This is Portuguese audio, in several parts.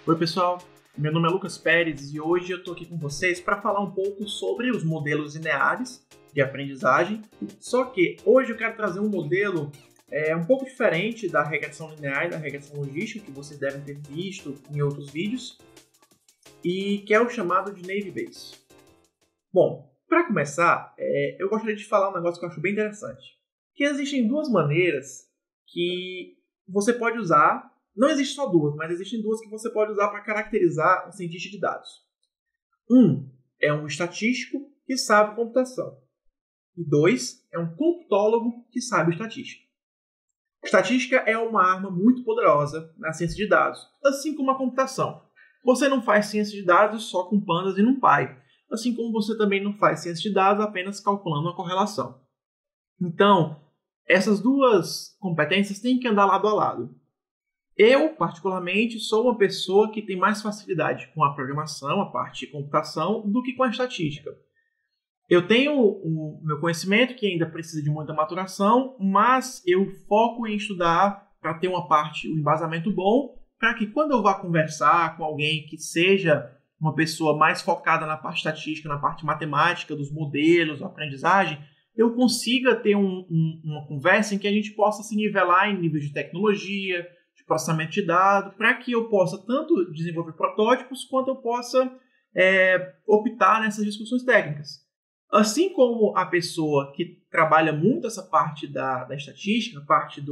Oi pessoal, meu nome é Lucas Pérez e hoje eu estou aqui com vocês para falar um pouco sobre os modelos lineares de aprendizagem. Só que hoje eu quero trazer um modelo um pouco diferente da regressão linear e da regressão logística, que vocês devem ter visto em outros vídeos, e que é o chamado de Naive Bayes. Bom, para começar, eu gostaria de falar um negócio que eu acho bem interessante, que existem duas maneiras que você pode usar. Não existe só duas, mas existem duas que você pode usar para caracterizar um cientista de dados. Um é um estatístico que sabe computação. E dois é um computólogo que sabe estatística. Estatística é uma arma muito poderosa na ciência de dados, assim como a computação. Você não faz ciência de dados só com pandas e NumPy, assim como você também não faz ciência de dados apenas calculando uma correlação. Então, essas duas competências têm que andar lado a lado. Eu, particularmente, sou uma pessoa que tem mais facilidade com a programação, a parte de computação, do que com a estatística. Eu tenho o meu conhecimento, que ainda precisa de muita maturação, mas eu foco em estudar para ter uma parte, um embasamento bom, para que quando eu vá conversar com alguém que seja uma pessoa mais focada na parte estatística, na parte matemática, dos modelos, da aprendizagem, eu consiga ter uma conversa em que a gente possa se nivelar em níveis de tecnologia, processamento de dados, para que eu possa tanto desenvolver protótipos, quanto eu possa optar nessas discussões técnicas. Assim como a pessoa que trabalha muito essa parte da estatística, a parte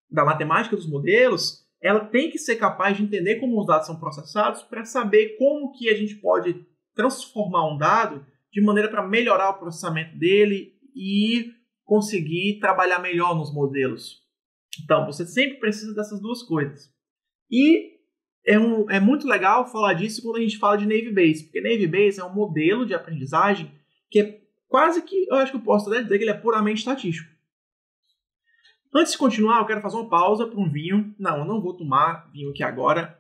da matemática dos modelos, ela tem que ser capaz de entender como os dados são processados para saber como que a gente pode transformar um dado de maneira para melhorar o processamento dele e conseguir trabalhar melhor nos modelos. Então, você sempre precisa dessas duas coisas. E é muito legal falar disso quando a gente fala de Naive Bayes, porque Naive Bayes é um modelo de aprendizagem que é quase que, eu acho que eu posso até dizer que ele é puramente estatístico. Antes de continuar, eu quero fazer uma pausa para um vinho. Não, eu não vou tomar vinho aqui agora.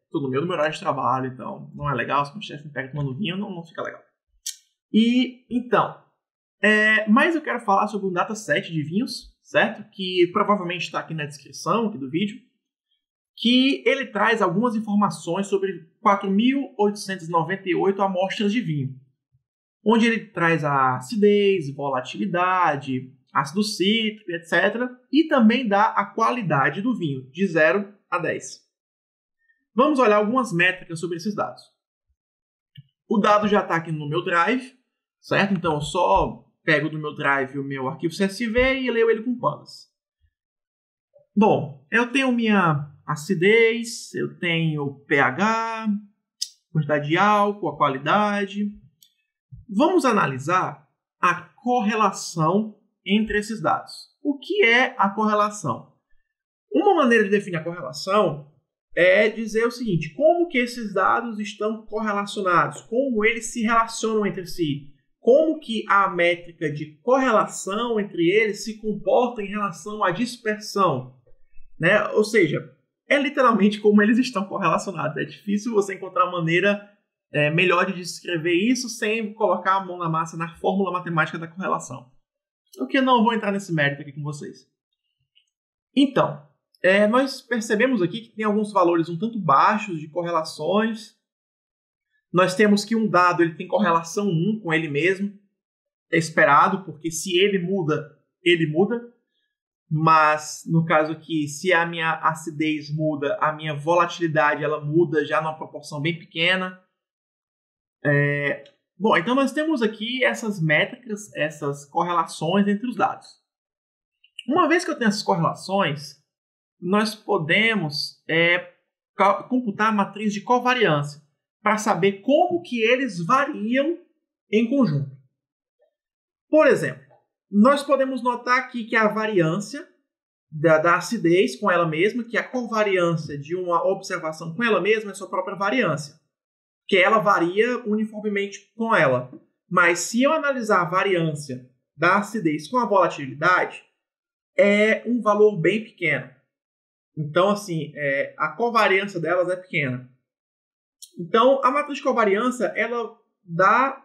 Estou no meu horário de trabalho, então não é legal. Se o meu chefe me pega tomando vinho, não fica legal. E, então, mas eu quero falar sobre um dataset de vinhos, certo? Que provavelmente está aqui na descrição aqui do vídeo, que ele traz algumas informações sobre 4.898 amostras de vinho, onde ele traz a acidez, volatilidade, ácido cítrico, etc. E também dá a qualidade do vinho, de 0 a 10. Vamos olhar algumas métricas sobre esses dados. O dado já está aqui no meu Drive, certo? Então eu só pego do meu Drive o meu arquivo CSV e leio ele com pandas. Bom, eu tenho minha acidez, eu tenho pH, quantidade de álcool, a qualidade. Vamos analisar a correlação entre esses dados. O que é a correlação? Uma maneira de definir a correlação é dizer o seguinte: como que esses dados estão correlacionados, como eles se relacionam entre si. Como que a métrica de correlação entre eles se comporta em relação à dispersão, né? Ou seja, é literalmente como eles estão correlacionados. É difícil você encontrar uma maneira melhor de descrever isso sem colocar a mão na massa na fórmula matemática da correlação. O que eu não vou entrar nesse mérito aqui com vocês. Então, nós percebemos aqui que tem alguns valores um tanto baixos de correlações. Nós temos que um dado ele tem correlação 1 com ele mesmo. É esperado, porque se ele muda, ele muda. Mas, no caso aqui, se a minha acidez muda, a minha volatilidade ela muda já numa proporção bem pequena. Bom, então nós temos aqui essas métricas, essas correlações entre os dados. Uma vez que eu tenho essas correlações, nós podemos computar a matriz de covariância, para saber como que eles variam em conjunto. Por exemplo, nós podemos notar aqui que a variância da acidez com ela mesma, que a covariância de uma observação com ela mesma é sua própria variância, que ela varia uniformemente com ela. Mas se eu analisar a variância da acidez com a volatilidade, é um valor bem pequeno. Então, assim, a covariância delas é pequena. Então, a matriz de covariância, ela dá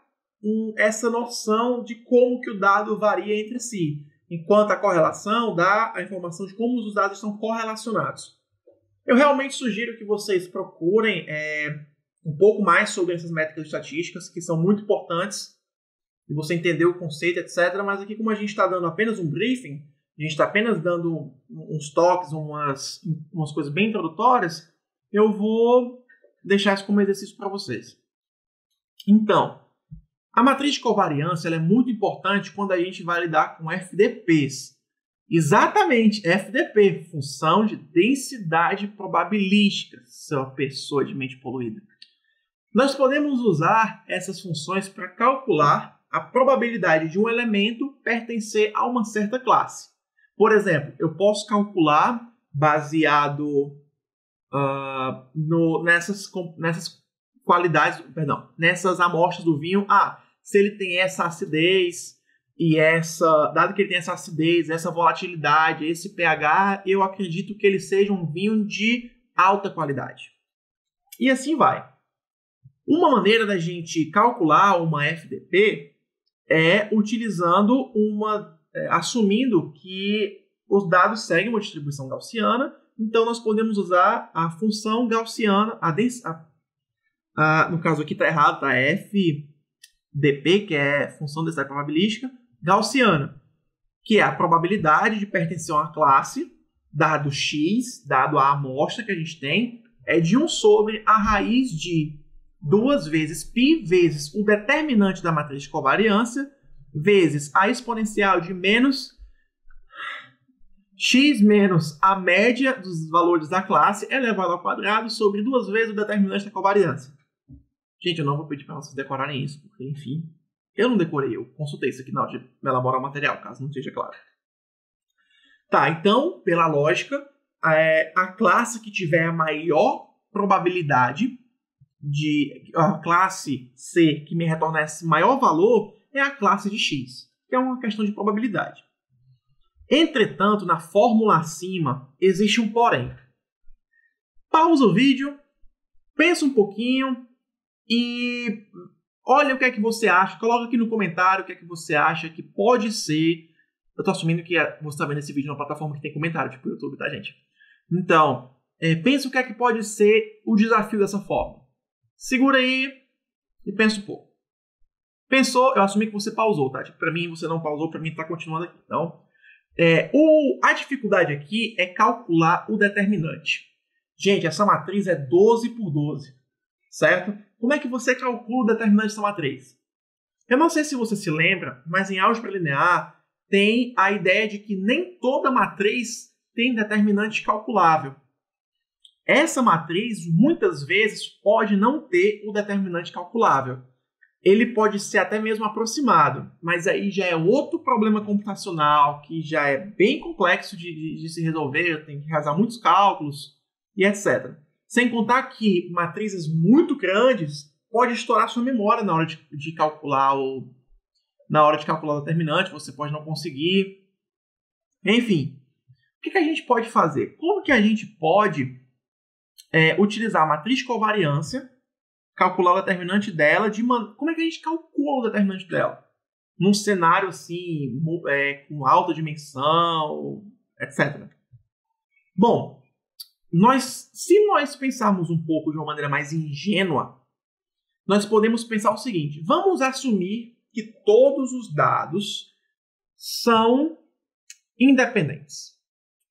essa noção de como que o dado varia entre si, enquanto a correlação dá a informação de como os dados estão correlacionados. Eu realmente sugiro que vocês procurem um pouco mais sobre essas métricas estatísticas, que são muito importantes, e você entender o conceito, etc. Mas aqui, como a gente está dando apenas um briefing, a gente está apenas dando uns toques, umas coisas bem introdutórias, eu vou deixar isso como exercício para vocês. Então, a matriz de covariância ela é muito importante quando a gente vai lidar com FDPs. Exatamente, FDP, função de densidade probabilística, sua pessoa de mente poluída. Nós podemos usar essas funções para calcular a probabilidade de um elemento pertencer a uma certa classe. Por exemplo, eu posso calcular baseado nessas qualidades, nessas amostras do vinho. Se ele tem essa acidez e dado que ele tem essa acidez, essa volatilidade, esse pH, eu acredito que ele seja um vinho de alta qualidade. E assim vai. Uma maneira da gente calcular uma FDP é utilizando assumindo que os dados seguem uma distribuição gaussiana, então nós podemos usar a função gaussiana, no caso aqui está errado, tá? FDP, que é função de densidade probabilística, gaussiana, que é a probabilidade de pertencer a uma classe, dado x, dado a amostra que a gente tem, é de 1 sobre a raiz de 2 vezes π vezes o determinante da matriz de covariância vezes a exponencial de menos x menos a média dos valores da classe elevado ao quadrado sobre 2 vezes o determinante da covariância. Gente, eu não vou pedir para vocês decorarem isso, porque, enfim, eu não decorei, eu consultei isso aqui na hora de elaborar o material, caso não seja claro. Tá, então, pela lógica, a classe que tiver a maior probabilidade a classe C que me retorna esse maior valor é a classe de x, que é uma questão de probabilidade. Entretanto, na fórmula acima, existe um porém. Pausa o vídeo, pensa um pouquinho e olha o que é que você acha, coloca aqui no comentário o que é que você acha que pode ser. Eu estou assumindo que você está vendo esse vídeo numa plataforma que tem comentário, tipo o YouTube, tá, gente? Então, pensa o que é que pode ser o desafio dessa fórmula. Segura aí e pensa um pouco. Pensou? Eu assumi que você pausou, tá? Para mim, você não pausou, para mim está continuando aqui. Então, a dificuldade aqui é calcular o determinante. Gente, essa matriz é 12 por 12, certo? Como é que você calcula o determinante dessa matriz? Eu não sei se você se lembra, mas em álgebra linear tem a ideia de que nem toda matriz tem determinante calculável. Essa matriz, muitas vezes, pode não ter o determinante calculável. Ele pode ser até mesmo aproximado, mas aí já é outro problema computacional, que já é bem complexo de se resolver, tem que realizar muitos cálculos e etc. Sem contar que matrizes muito grandes pode estourar sua memória na hora de calcular o determinante, você pode não conseguir. Enfim, o que a gente pode fazer? Como que a gente pode utilizar a matriz de covariância, calcular o determinante dela, como é que a gente calcula o determinante dela? Num cenário assim, com alta dimensão, etc. Bom, se nós pensarmos um pouco de uma maneira mais ingênua, nós podemos pensar o seguinte: vamos assumir que todos os dados são independentes.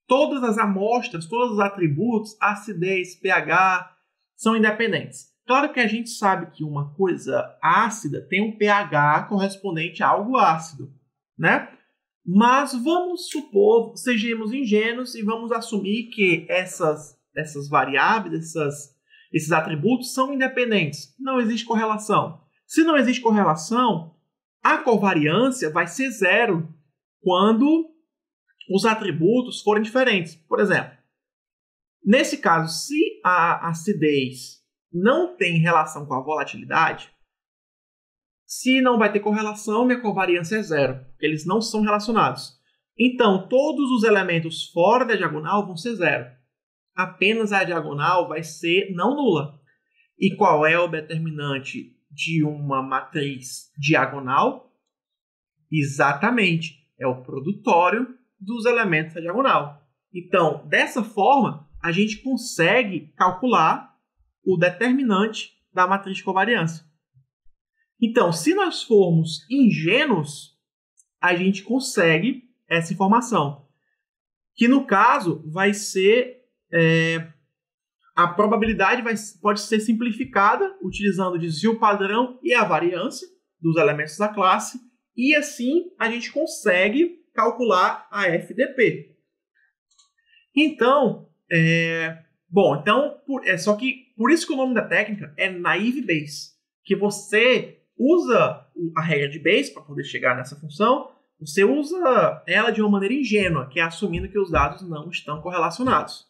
Todas as amostras, todos os atributos, acidez, pH, são independentes. Claro que a gente sabe que uma coisa ácida tem um pH correspondente a algo ácido, né? Mas vamos supor, sejamos ingênuos e vamos assumir que essas variáveis, esses atributos são independentes. Não existe correlação. Se não existe correlação, a covariância vai ser 0 quando os atributos forem diferentes. Por exemplo, nesse caso, se a acidez não tem relação com a volatilidade, se não vai ter correlação, minha covariância é 0. Eles não são relacionados. Então, todos os elementos fora da diagonal vão ser 0. Apenas a diagonal vai ser não nula. E qual é o determinante de uma matriz diagonal? Exatamente, é o produtório dos elementos da diagonal. Então, dessa forma, a gente consegue calcular o determinante da matriz de covariância. Então, se nós formos ingênuos, a gente consegue essa informação, que no caso vai ser a probabilidade pode ser simplificada utilizando o desvio padrão e a variância dos elementos da classe, e assim a gente consegue calcular a FDP. Então, só que por isso que o nome da técnica é naive Bayes, que você usa a regra de Bayes para poder chegar nessa função, você usa ela de uma maneira ingênua, que é assumindo que os dados não estão correlacionados.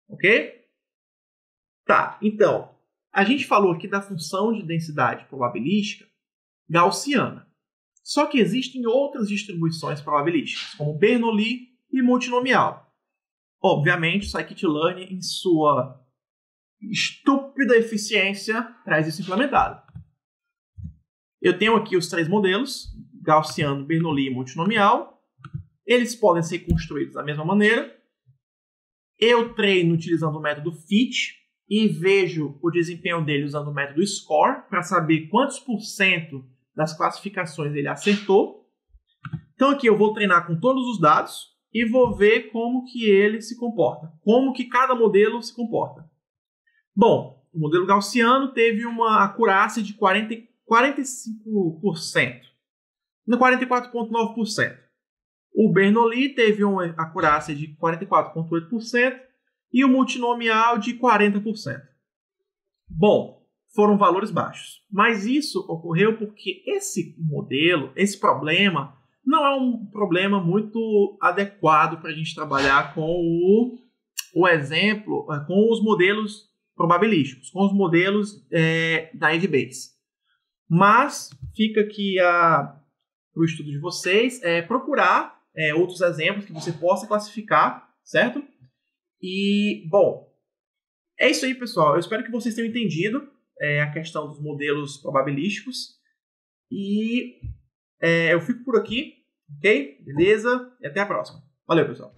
Ok? Tá, então, a gente falou aqui da função de densidade probabilística gaussiana. Só que existem outras distribuições probabilísticas, como Bernoulli e multinomial. Obviamente, o scikit-learn, em sua estúpida eficiência, traz isso implementado. Eu tenho aqui os 3 modelos, gaussiano, Bernoulli e multinomial. Eles podem ser construídos da mesma maneira. Eu treino utilizando o método FIT e vejo o desempenho dele usando o método SCORE para saber quantos % das classificações ele acertou. Então aqui eu vou treinar com todos os dados e vou ver como que ele se comporta, como que cada modelo se comporta. Bom, o modelo gaussiano teve uma acurácia de 45%, 44,9%. O Bernoulli teve uma acurácia de 44,8% e o multinomial de 40%. Bom, foram valores baixos, mas isso ocorreu porque esse modelo, esse problema, não é um problema muito adequado para a gente trabalhar com o exemplo, com os modelos probabilísticos, com os modelos naive Bayes. Mas fica aqui o estudo de vocês, procurar outros exemplos que você possa classificar, certo? E, bom, é isso aí, pessoal. Eu espero que vocês tenham entendido a questão dos modelos probabilísticos. E eu fico por aqui, ok? Beleza? E até a próxima. Valeu, pessoal.